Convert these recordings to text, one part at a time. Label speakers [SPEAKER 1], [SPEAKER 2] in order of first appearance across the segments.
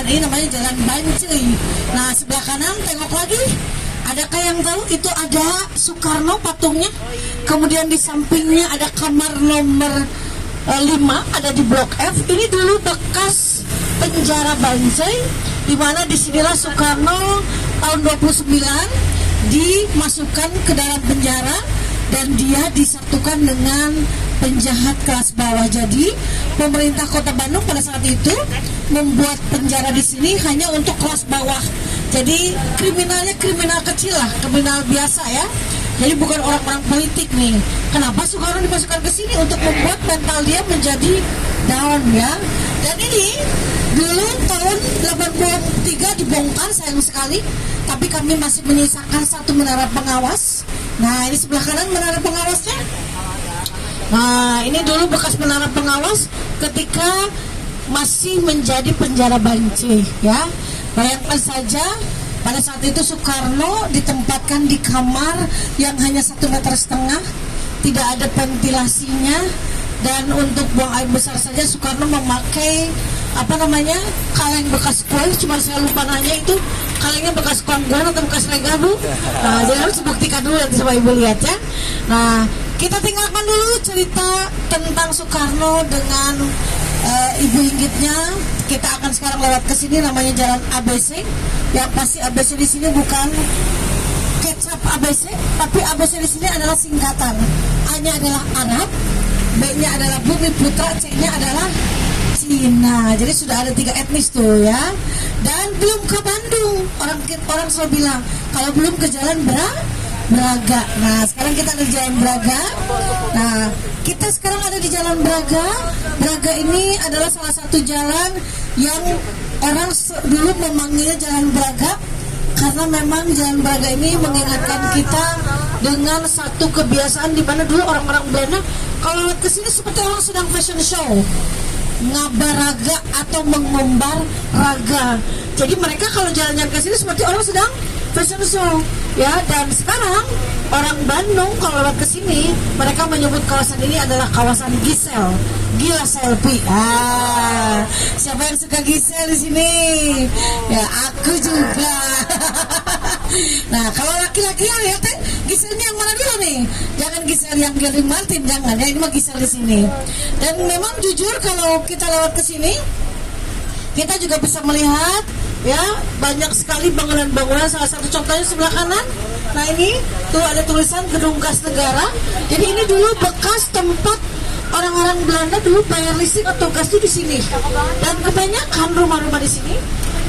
[SPEAKER 1] jalan ini namanya Jalan Bancai. Nah sebelah kanan tengok lagi, adakah yang tahu itu ada Soekarno patungnya? Kemudian di sampingnya ada kamar nomor 5 ada di Blok F. Ini dulu bekas penjara Bancai, di mana disinilah Soekarno tahun 29 dimasukkan ke dalam penjara dan dia disatukan dengan penjahat kelas bawah. Jadi pemerintah Kota Bandung pada saat itu membuat penjara di sini hanya untuk kelas bawah. Jadi kriminalnya kriminal kecil lah, kriminal biasa ya. Jadi bukan orang-orang politik nih. Kenapa Soekarno dimasukkan ke sini? Untuk membuat mental dia menjadi down ya. Dan ini dulu tahun 83 dibongkar, sayang sekali. Tapi kami masih menyisakan satu menara pengawas. Nah ini sebelah kanan menara pengawasnya. Nah ini dulu bekas menara pengawas ketika masih menjadi penjara Bancai ya. Bayangkan saja pada saat itu Soekarno ditempatkan di kamar yang hanya 1,5 meter, tidak ada ventilasinya, dan untuk buang air besar saja Soekarno memakai kaleng bekas kue. Cuma saya lupa nanya itu kalengnya bekas kongguan atau bekas rega bu. Nah jadi harus dibuktikan dulu nanti sama ibu lihat ya. Nah kita tinggalkan dulu cerita tentang Soekarno dengan ibu inggitnya. Kita akan sekarang lewat ke sini, namanya Jalan ABC. Yang pasti ABC di sini bukan kecap ABC, tapi ABC di sini adalah singkatan. A-nya adalah Arab, B-nya adalah Bumi Putra, C-nya adalah Cina. Jadi sudah ada 3 etnis tuh ya. Dan belum ke Bandung. Orang selalu bilang kalau belum ke Jalan Braga. Nah sekarang kita ada di Jalan Braga. Nah kita sekarang ada di Jalan Braga. Braga ini adalah salah satu jalan yang orang dulu memanggilnya Jalan Braga karena memang Jalan Braga ini mengingatkan kita dengan satu kebiasaan di mana dulu orang-orang Belanda kalau lewat kesini seperti orang sedang fashion show, ngabaraga atau mengumbar raga. Jadi mereka kalau jalan-jalan ke sini seperti orang sedang fashion show ya. Dan sekarang orang Bandung kalau lewat ke sini mereka menyebut kawasan ini adalah kawasan Gisel, gila selfie. Siapa yang suka Gisel di sini? Ya aku juga. Nah kalau laki-laki ya lihat Giselnya yang mana dulu nih? Jangan Gisel yang Gary Martin, jangan ya, ini mah Gisel di sini. Dan memang jujur kalau kita lewat ke sini kita juga bisa melihat ya banyak sekali bangunan-bangunan. Salah satu contohnya sebelah kanan. Nah ini tuh ada tulisan Gedung Gas Negara. Jadi ini dulu bekas tempat orang-orang Belanda dulu bayar listrik atau gas itu di sini. Dan kebanyakan rumah-rumah di sini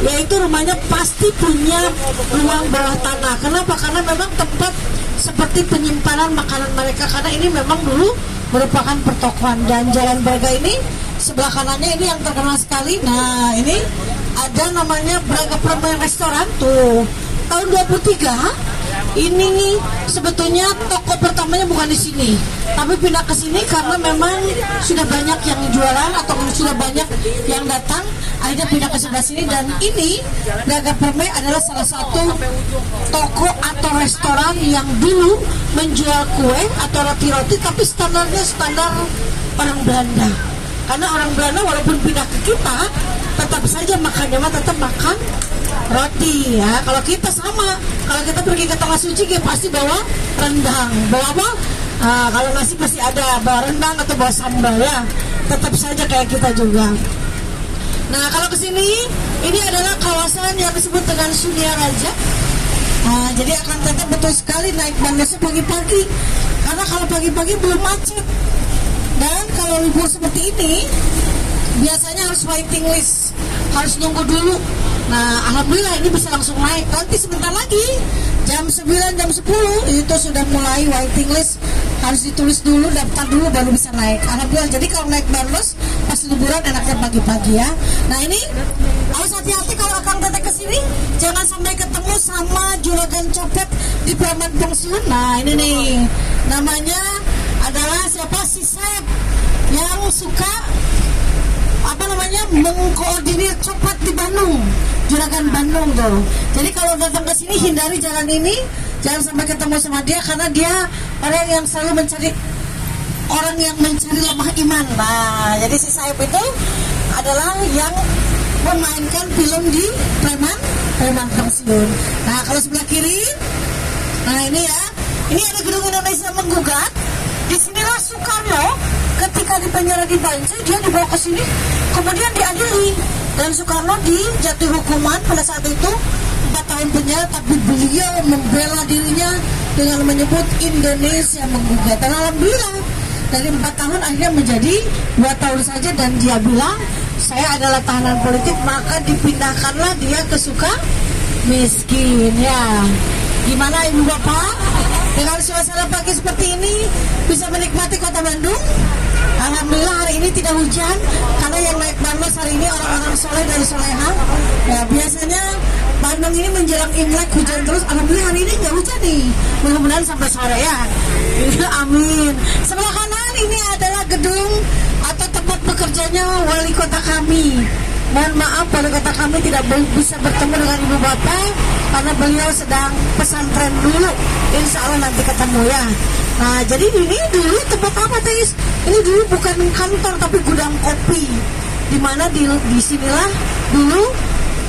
[SPEAKER 1] yaitu rumahnya pasti punya ruang bawah tanah. Kenapa? Karena memang tempat seperti penyimpanan makanan mereka. Karena ini memang dulu merupakan pertokoan. Dan Jalan Braga ini sebelah kanannya ini yang terkenal sekali. Nah ini ada namanya Braga Permen Restoran tuh. Tahun 23 ini sebetulnya toko pertamanya bukan di sini, tapi pindah ke sini karena memang sudah banyak yang jualan atau sudah banyak yang datang, akhirnya pindah ke sebelah sini. Dan ini Braga Permen adalah salah satu toko atau restoran yang dulu menjual kue atau roti-roti, tapi standarnya standar orang Belanda. Karena orang Belanda walaupun pindah ke kita tetap saja makannya tetap makan roti ya. Kalau kita sama, kalau kita pergi ke Tanah Suci kita pasti bawa rendang, bawa apa? Kalau nasi pasti ada, bawa rendang atau bawa sambal ya. Tetap saja kayak kita juga. Nah kalau kesini ini adalah kawasan yang disebut dengan Sunia Raja. Jadi akan tetap betul sekali naik bandasnya pagi-pagi, karena kalau pagi-pagi belum macet. Dan kalau libur seperti ini biasanya harus waiting list, harus nunggu dulu. Nah alhamdulillah ini bisa langsung naik. Nanti sebentar lagi jam 9, jam 10 itu sudah mulai waiting list, harus ditulis dulu, daftar dulu baru bisa naik. Alhamdulillah. Jadi kalau naik bandros pas liburan enaknya pagi-pagi ya. Nah ini harus hati-hati kalau akan teteh kesini, jangan sampai ketemu sama juragan copet di Praman Pensiun. Nah ini nih namanya adalah siapa, si Sep yang suka mengkoordinir copet di Bandung, juragan Bandung tuh. Jadi kalau datang ke sini hindari jalan ini, jangan sampai ketemu sama dia karena dia orang yang selalu mencari lemah iman. Nah, jadi si Saib itu adalah yang memainkan film di Preman Pensiun. Nah kalau sebelah kiri, nah ini ya, ini ada Gedung Indonesia Menggugat. Disinilah Soekarno ketika di penjara di Banjar, dia dibawa ke sini, kemudian diadili, dan Soekarno dijatuhi hukuman pada saat itu 4 tahun penjara, tapi beliau membela dirinya dengan menyebut Indonesia Menggugat. Dan alhamdulillah dari 4 tahun akhirnya menjadi 2 tahun saja, dan dia bilang saya adalah tahanan politik, maka dipindahkanlah dia ke Sukamiskin. Ya, gimana ibu bapak dengan suasana pagi seperti ini bisa menikmati kota Bandung? Alhamdulillah hari ini tidak hujan, karena yang naik Bandung hari ini orang-orang soleh dan soleha. Ya, biasanya Bandung ini menjelang Imlek hujan terus. Alhamdulillah hari ini nggak hujan nih, mudah-mudahan sampai sore ya. Amin. Sebelah kanan ini adalah gedung atau tempat bekerjanya wali kota kami. Mohon maaf, wali kota kami tidak bisa bertemu dengan ibu bapak karena beliau sedang pesantren dulu. Insya Allah nanti ketemu ya. Nah jadi ini dulu tempat apa Tis? Ini dulu bukan kantor tapi gudang kopi. Dimana di sinilah dulu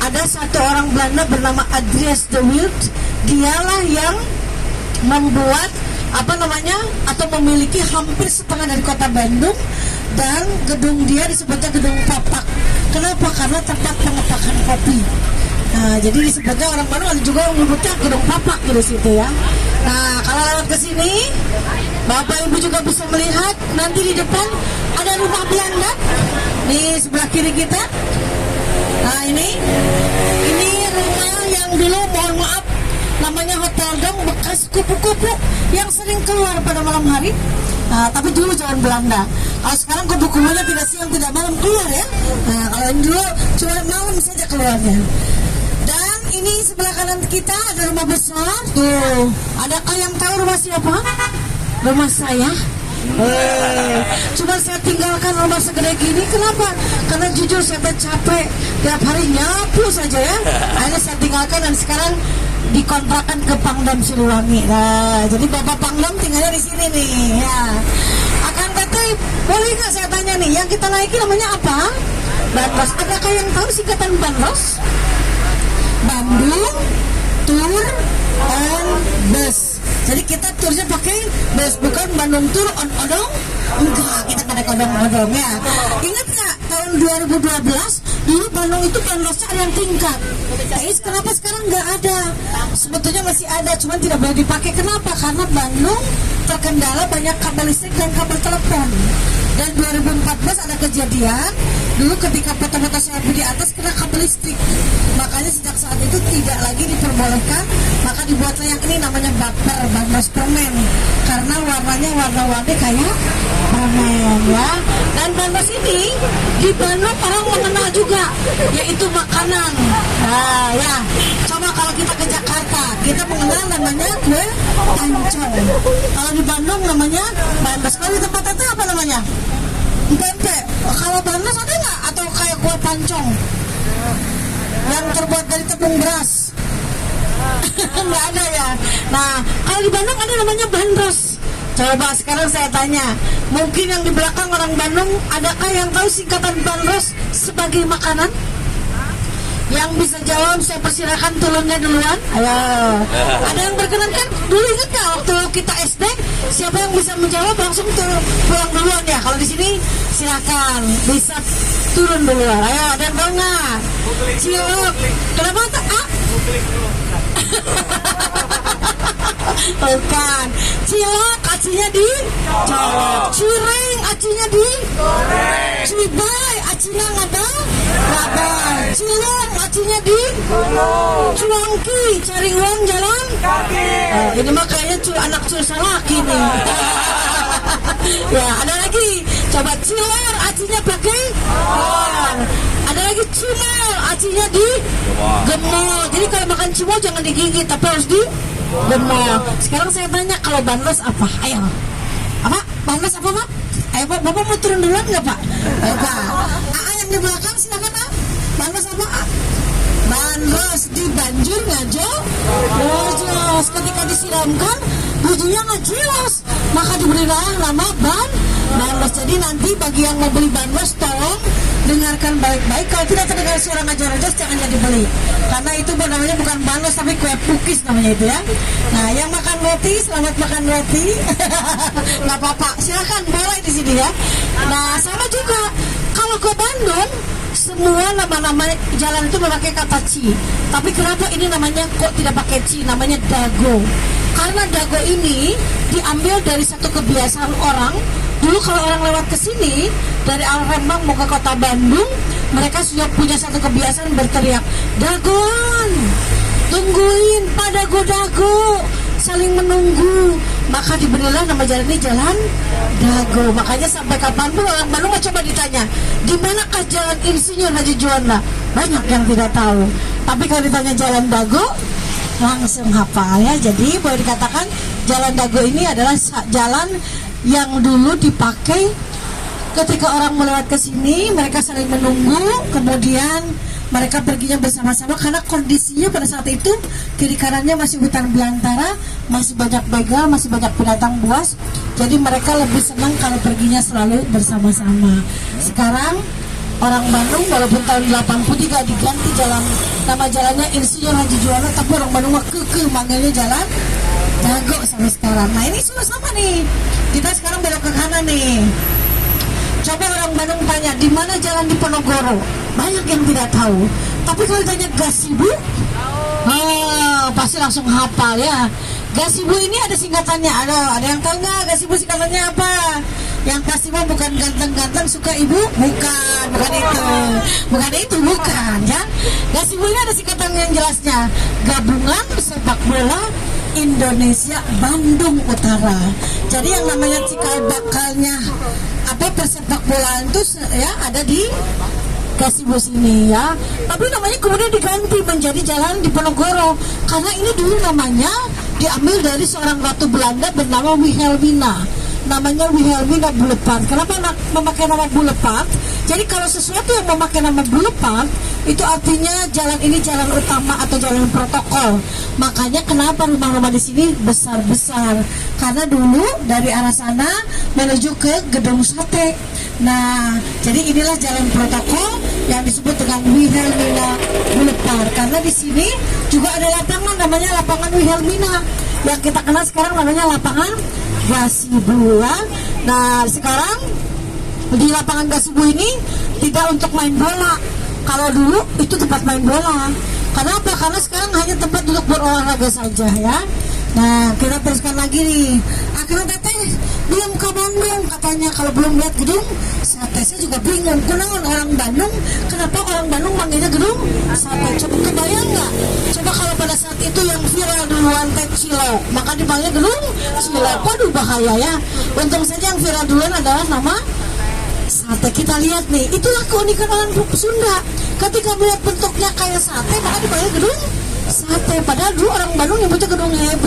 [SPEAKER 1] ada satu orang Belanda bernama Andreas de Wild. Dialah yang membuat atau memiliki hampir setengah dari kota Bandung, dan gedung dia disebutnya gedung papak. Kenapa? Karena tempat pengepakan kopi. Nah, jadi disebutnya orang Bandung, ada juga yang menyebutnya gedung papak di situ ya. Nah, kalau lewat ke sini, Bapak Ibu juga bisa melihat nanti di depan ada rumah Belanda di sebelah kiri kita. Nah, ini rumah yang dulu, mohon maaf, namanya Hotel Dong, bekas kupu-kupu yang sering keluar pada malam hari. Nah, tapi dulu zaman Belanda. Kalau sekarang kupu-kupunya tidak siang tidak malam keluar ya. Nah, kalau yang dulu cuma malam saja keluarnya. Dan ini sebelah kanan kita ada rumah besar. Tuh, adakah yang tahu rumah siapa? Rumah saya. Cuma saya tinggalkan rumah segede gini. Kenapa? Karena jujur saya capek tiap hari nyapu saja ya. Akhirnya saya tinggalkan dan sekarang dikontrakan ke Pangdam Siliwangi. Nah, jadi Bapak Pangdam tinggalnya di sini nih. Ya. Akan tetapi boleh nggak saya tanya nih, yang kita naiki namanya apa? Bandros. Adakah yang tahu singkatan Bandros? Bandung Tour on Bus. Jadi kita turnya pakai bus, bukan Bandung Tour on Odong. Enggak, kita pada odong-odong ya. Ingat nggak tahun 2012 dulu Bandung itu Bandrosnya ada yang tingkat. Kenapa sekarang nggak ada? Sebetulnya masih ada, cuma tidak boleh dipakai. Kenapa? Karena Bandung terkendala banyak kabel listrik dan kabel telepon. Dan 2014 ada kejadian dulu ketika foto-foto selfie di atas kena kabel listrik. Makanya sejak saat itu tidak lagi diperbolehkan. Maka dibuatlah yang ini namanya baper, Bandros permen. Karena warnanya warna-warni kayak permen ya. Dan Bandros ini di Bandung orang mengenal juga, yaitu makanan. Nah ya, coba kalau kita ke Jakarta, kita mengenal namanya kue pancong. Kalau di Bandung namanya Bandros. Kalau di tempat itu apa namanya? Pempek. Kalau Bandros ada nggak? Atau kayak kue pancong yang terbuat dari tepung beras? Nggak ada ya. Nah, kalau di Bandung ada namanya Bandros. Coba sekarang saya tanya, mungkin yang di belakang orang Bandung, adakah yang tahu singkatan Bandros sebagai makanan? Yang bisa jawab saya persilakan turunnya duluan. Ayo. Ada yang berkenan kan? Dulu ingat nggak waktu kita SD? Siapa yang bisa menjawab langsung pulang duluan ya. Kalau di sini silakan bisa turun duluan. Ayo, ada yang tahu nggak? Cilok. Kenapa tak? Bukan. Cilok acinya di colok. Cireng acinya di goreng. Cibai acinya ngabang. Cilok acinya di cuangki. Cari uang jalan kaki. Ini mah kayaknya anak cursa laki nih. Ya, ada lagi. Coba cilor acinya pakaior. Ada lagi cimol acinya di gemol. Jadi kalau makan cimol jangan digigit, tapi harus di gemol. Sekarang saya tanya, kalau Bandros apa? Ayo. Apa? Bandros apa, Pak? Ayo, Pak. Bapak mau turun duluan nggak, Pak? Ayo, Pak. Yang di belakang silakan, Pak. Bandros apa? Bandros di banjur ngajo. Jelas. Ketika disiramkan, bujunya nggak jelas. Maka diberilah nama Banlos. Jadi nanti bagi yang mau beli banlos tolong dengarkan baik-baik. Kalau tidak terdengar suara ngajar-ngajar jangan jadi beli. Karena itu namanya bukan banlos tapi kue pukis namanya itu ya. Nah, yang makan roti selamat makan roti. Nggak apa-apa, silakan boleh di sini ya. Nah, sama juga kalau ke Bandung semua nama-nama jalan itu memakai kata Ci. Tapi kenapa ini namanya kok tidak pakai Ci? Namanya dago. Karena dago ini diambil dari satu kebiasaan orang. Dulu kalau orang lewat ke sini dari arah Rembang mau ke kota Bandung, mereka sudah punya satu kebiasaan berteriak, "Dagoan, tungguin, Pak Dago-dago." Saling menunggu, maka diberilah nama jalan ini Jalan Dago. Makanya sampai kapanpun orang Bandung coba ditanya, di manakah Jalan Insinyur Haji Juanda? Banyak yang tidak tahu. Tapi kalau ditanya Jalan Dago, langsung hafal ya. Jadi boleh dikatakan Jalan Dago ini adalah jalan yang dulu dipakai ketika orang melewat ke sini, mereka saling menunggu, kemudian mereka perginya bersama-sama karena kondisinya pada saat itu kiri kanannya masih hutan belantara, masih banyak begal, masih banyak binatang buas. Jadi mereka lebih senang kalau perginya selalu bersama-sama. Sekarang orang Bandung walaupun tahun 83 diganti nama jalannya Insinyur Haji Juanda, tapi orang Bandung kekeh manggilnya Jalan Dago sampai sekarang. Nah, ini sudah sama nih. Kita sekarang belok ke kanan nih. Coba orang Bandung tanya, di mana jalan di Ponorogo? Banyak yang tidak tahu. Tapi kalau ditanya Gasibu, pasti langsung hafal ya. Gasibu ini ada singkatannya. Ada yang tahu nggak Gasibu singkatannya apa? Yang pasti mah bukan ganteng-ganteng suka ibu, bukan itu ya. Gasibu ini ada singkatan yang jelasnya, Gabungan Sepak Bola Indonesia Bandung Utara. Jadi yang namanya cikal bakalnya persepak bolaan itu ya ada di Gasibu sini ya. Tapi namanya kemudian diganti menjadi Jalan di Ponorogo karena ini dulu namanya diambil dari seorang ratu Belanda bernama Wilhelmina. Namanya Wilhelmina Boulevard. Kenapa memakai nama Boulevard? Jadi kalau sesuatu yang memakai nama Boulevard itu artinya jalan ini jalan utama atau jalan protokol. Makanya kenapa rumah-rumah di sini besar-besar? Karena dulu dari arah sana menuju ke Gedung Sate. Nah, jadi inilah jalan protokol yang disebut dengan Wilhelmina Boulevard. Karena di sini juga ada lapangan namanya lapangan Wilhelmina. Yang kita kenal sekarang namanya lapangan Gasibu. Nah, sekarang di lapangan Gasibu ini tidak untuk main bola. Kalau dulu itu tempat main bola. Kenapa? Karena sekarang hanya tempat duduk berolahraga saja ya. Nah, kita teruskan lagi nih. Akhirnya teteh belum ke Bandung katanya kalau belum lihat gedung sate. Saya juga bingung. Kenapa orang Bandung? Kenapa orang Bandung manggilnya gedung sate? Coba kebayang nggak? Coba kalau pada saat itu yang viral duluan teh Cilok, maka dipanggil gedung Cilok. Waduh bahaya ya. Untung saja yang viral duluan adalah nama sate. Kita lihat nih, itulah keunikan orang Sunda. Ketika melihat bentuknya kayak sate, maka dipanggil gedung sate. Padahal dulu orang Bandung nyebutnya gedung HB,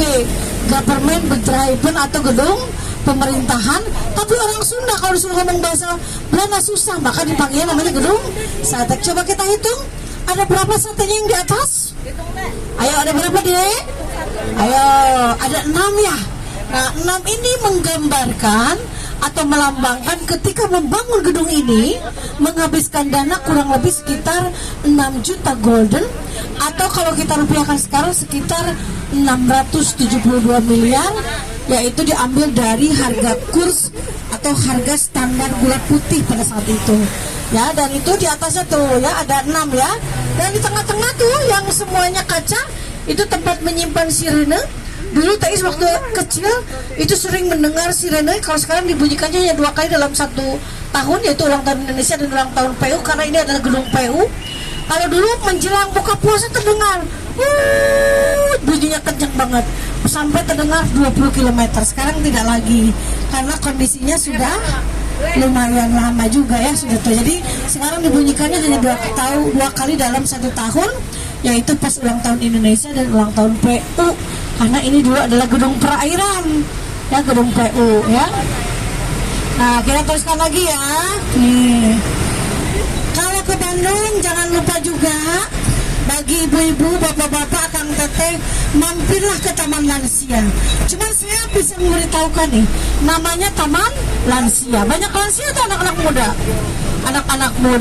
[SPEAKER 1] government bedrijven atau gedung pemerintahan. Tapi orang Sunda kalau disuruh ngomong bahasa Belanda susah, maka dipanggilnya namanya gedung sate. Coba kita hitung, ada berapa satenya yang di atas? Ayo, ada berapa deh? Ayo, ada 6 ya. Nah, 6 ini menggambarkan atau melambangkan ketika membangun gedung ini menghabiskan dana kurang lebih sekitar 6 juta golden, atau kalau kita rupiahkan sekarang sekitar 672 miliar, yaitu diambil dari harga kurs atau harga standar gula putih pada saat itu ya. Dan itu di atasnya tuh ya ada 6 ya, dan di tengah-tengah tuh yang semuanya kaca itu tempat menyimpan sirene. Dulu Thais waktu kecil itu sering mendengar sirene. Kalau sekarang dibunyikannya hanya 2 kali dalam 1 tahun, yaitu ulang tahun Indonesia dan ulang tahun PU, karena ini adalah gedung PU. Kalau dulu menjelang buka puasa terdengar bunyinya kencang banget sampai terdengar 20 km. Sekarang tidak lagi karena kondisinya sudah lumayan lama juga ya sudah tuh. Jadi sekarang dibunyikannya hanya 2 kali dalam 1 tahun, yaitu pas ulang tahun Indonesia dan ulang tahun PU. Karena ini dulu adalah gedung perairan ya, gedung PU ya. Nah, kita teruskan lagi ya. Nih, kalau ke Bandung jangan lupa juga bagi ibu-ibu, bapak-bapak, kang teteh, mampirlah ke Taman Lansia. Cuma saya bisa memberitahukan nih, namanya Taman Lansia. Banyak lansia atau anak-anak muda? Anak-anak muda.